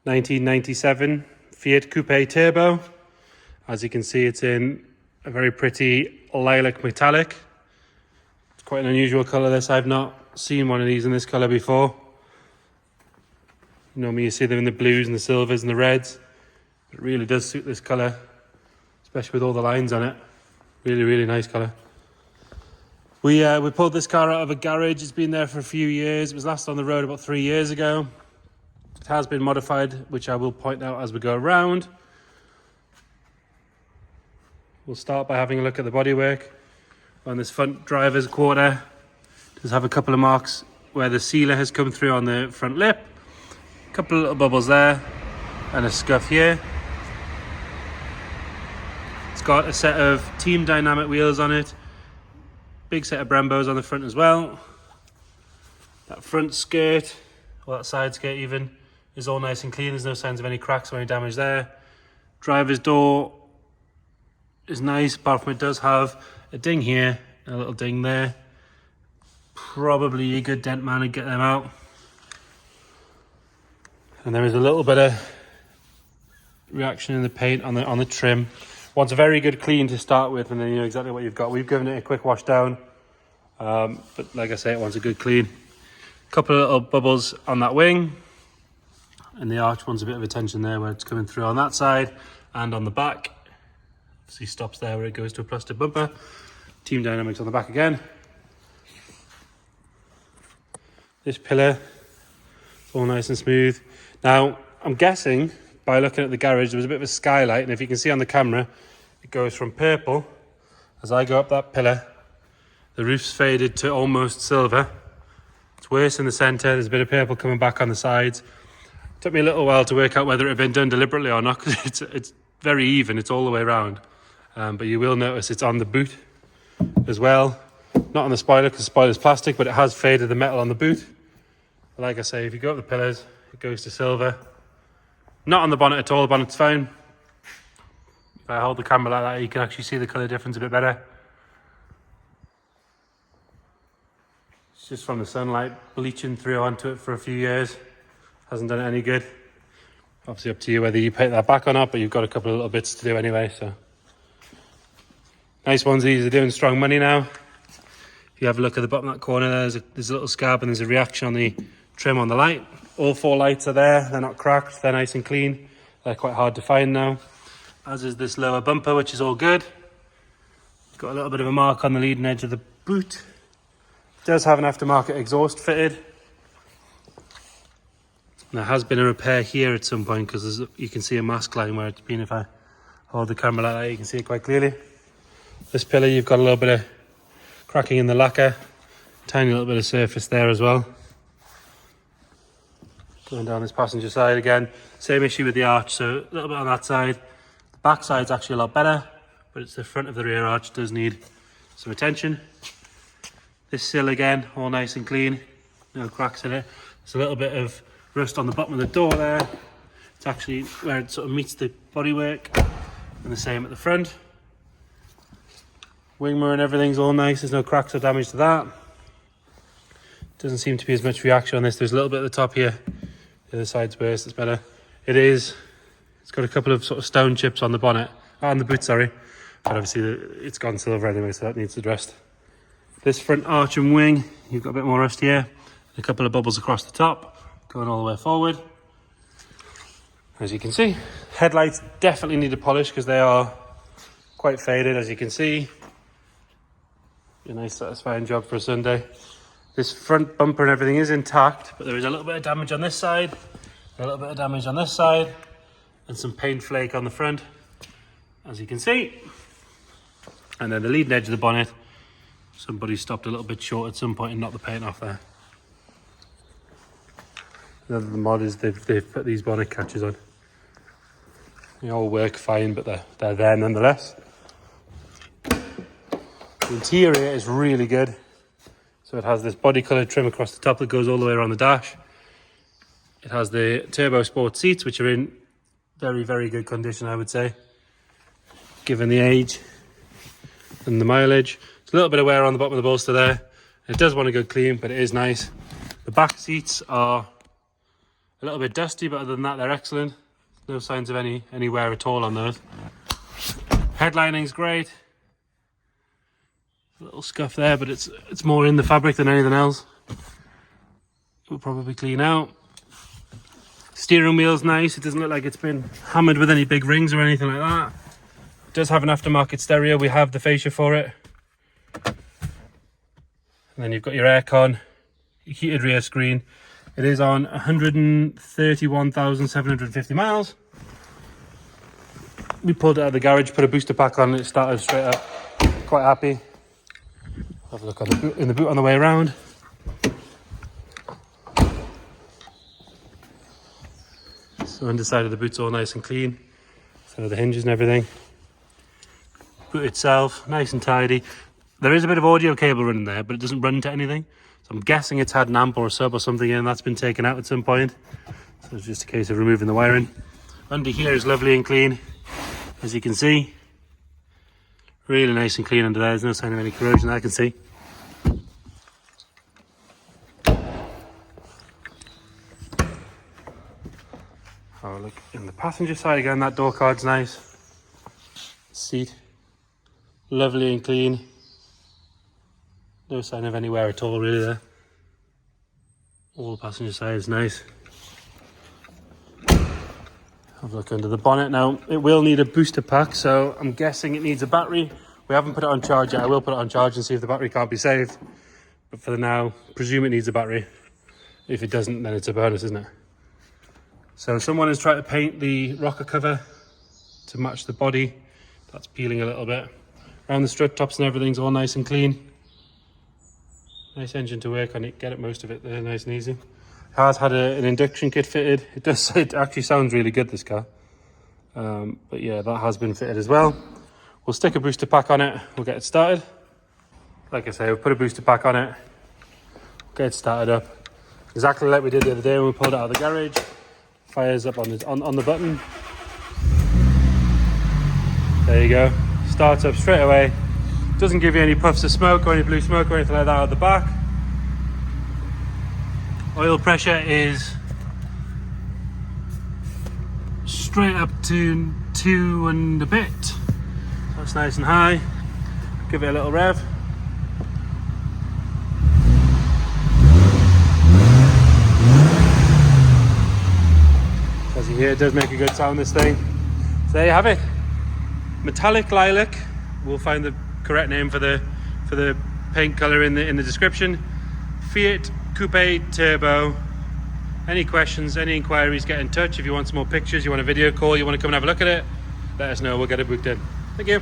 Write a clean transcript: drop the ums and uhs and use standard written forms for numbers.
1997 Fiat Coupe Turbo. As you can see, it's in a very pretty lilac metallic. It's quite an unusual colour this. I've not seen one of these in this colour before. Normally you see them in the blues and the silvers and the reds. It really does suit this colour, especially with all the lines on it. Really, really nice colour. We pulled this car out of a garage. It's been there for a few years. It was last on the road about 3 years ago. It has been modified, which I will point out as we go around. We'll start by having a look at the bodywork. On this front driver's quarter, it does have a couple of marks where the sealer has come through on the front lip. A couple of little bubbles there, and a scuff here. It's got a set of Team Dynamic wheels on it. Big set of Brembos on the front as well. That front skirt, or that side skirt even, is all nice and clean. There's no signs of any cracks or any damage there. Driver's door is nice, apart from it does have a ding here, a little ding there. Probably a good dent man would get them out. And there is a little bit of reaction in the paint on the trim. Wants a very good clean to start with, and then you know exactly what you've got. We've given it a quick wash down, but like I say, it wants a good clean. Couple of little bubbles on that wing, and the arch wants a bit of attention there where it's coming through on that side and on the back. Obviously stops there where it goes to a plastic bumper. Team Dynamics on the back again. This pillar, all nice and smooth. Now, I'm guessing by looking at the garage, there was a bit of a skylight, and if you can see on the camera, it goes from purple. As I go up that pillar, the roof's faded to almost silver. It's worse in the centre. There's a bit of purple coming back on the sides. It took me a little while to work out whether it had been done deliberately or not, because it's very even. It's all the way around. But you will notice it's on the boot as well. Not on the spoiler, because the spoiler's plastic, but it has faded the metal on the boot. But like I say, if you go up the pillars, it goes to silver. Not on the bonnet at all. The bonnet's fine. If I hold the camera like that, you can actually see the colour difference a bit better. It's just from the sunlight bleaching through onto it for a few years. Hasn't done it any good. Obviously up to you whether you paint that back or not, but you've got a couple of little bits to do anyway. So nice ones. These are doing strong money now. If you have a look at the bottom of that corner, there's a little scab and there's a reaction on the trim on the light. All 4 lights are there. They're not cracked. They're nice and clean. They're quite hard to find now. As is this lower bumper, which is all good. It's got a little bit of a mark on the leading edge of the boot. It does have an aftermarket exhaust fitted. There has been a repair here at some point, because you can see a mask line where it's been. If I hold the camera like that, you can see it quite clearly. This pillar, you've got a little bit of cracking in the lacquer. Tiny little bit of surface there as well. Going down this passenger side again, same issue with the arch, so a little bit on that side. The back side's actually a lot better, but it's the front of the rear arch does need some attention. This sill again, all nice and clean, no cracks in it. There's a little bit of rust on the bottom of the door there. It's actually where it sort of meets the bodywork, and the same at the front. Wing mirror and everything's all nice, there's no cracks or damage to that. Doesn't seem to be as much reaction on this. There's a little bit at the top here. The other side's worse, it's better. It's got a couple of sort of stone chips on the bonnet, on the boot, sorry. But obviously it's gone silver anyway, so that needs addressed. This front arch and wing, you've got a bit more rust here. A couple of bubbles across the top, going all the way forward. As you can see, headlights definitely need a polish because they are quite faded, as you can see. A nice satisfying job for a Sunday. This front bumper and everything is intact, but there is a little bit of damage on this side, a little bit of damage on this side, and some paint flake on the front, as you can see. And then the leading edge of the bonnet, somebody stopped a little bit short at some point and knocked the paint off there. The mod is they've put these bonnet catches on. They all work fine, but they're there nonetheless. The interior is really good. So it has this body coloured trim across the top that goes all the way around the dash. It has the Turbo Sport seats, which are in very, very good condition, I would say, given the age and the mileage. There's a little bit of wear on the bottom of the bolster there. It does want a good clean, but it is nice. The back seats are A little bit dusty, but other than that, they're excellent. No signs of any wear at all on those. Headlining's great. A little scuff there, but it's more in the fabric than anything else. We'll probably clean out. Steering wheel's nice. It doesn't look like it's been hammered with any big rings or anything like that. It does have an aftermarket stereo. We have the fascia for it. And then you've got your aircon, your heated rear screen. It is on 131,750 miles. We pulled it out of the garage, put a booster pack on, and it started straight up. Quite happy. Have a look on the boot, in the boot on the way around. So underside of the boot's all nice and clean. So the hinges and everything. Boot itself, nice and tidy. There is a bit of audio cable running there, but it doesn't run to anything. So I'm guessing it's had an amp or a sub or something in, that's been taken out at some point. So it's just a case of removing the wiring. Under here is lovely and clean, as you can see. Really nice and clean under there. There's no sign of any corrosion that I can see. Oh, look in the passenger side again, that door card's nice. Seat, lovely and clean. No sign of any wear at all really there. All the passenger side is nice. Have a look under the bonnet now. It will need a booster pack, so I'm guessing it needs a battery. We haven't put it on charge yet. I will put it on charge and see if the battery can't be saved. But for now, presume it needs a battery. If it doesn't, then it's a bonus, isn't it? So someone has tried to paint the rocker cover to match the body. That's peeling a little bit. Around the strut tops and everything's all nice and clean. Nice engine to work on it, get it most of it there, nice and easy. It has had an induction kit fitted. It does say it actually sounds really good, this car. But yeah, that has been fitted as well. We'll stick a booster pack on it, we'll get it started. Like I say, we'll put a booster pack on it, get it started up. Exactly like we did the other day when we pulled it out of the garage. Fires up on the button. There you go. Starts up straight away. Doesn't give you any puffs of smoke or any blue smoke or anything like that at the back. Oil pressure is straight up to 2 and a bit. That's nice and high. Give it a little rev. As you hear, it does make a good sound, this thing. So there you have it. Metallic lilac. We'll find the correct name for the paint color in the description. Fiat Coupe Turbo. Any questions, any inquiries, get in touch. If you want some more pictures, you want a video call, you want to come and have a look at it, let us know. We'll get it booked in. Thank you.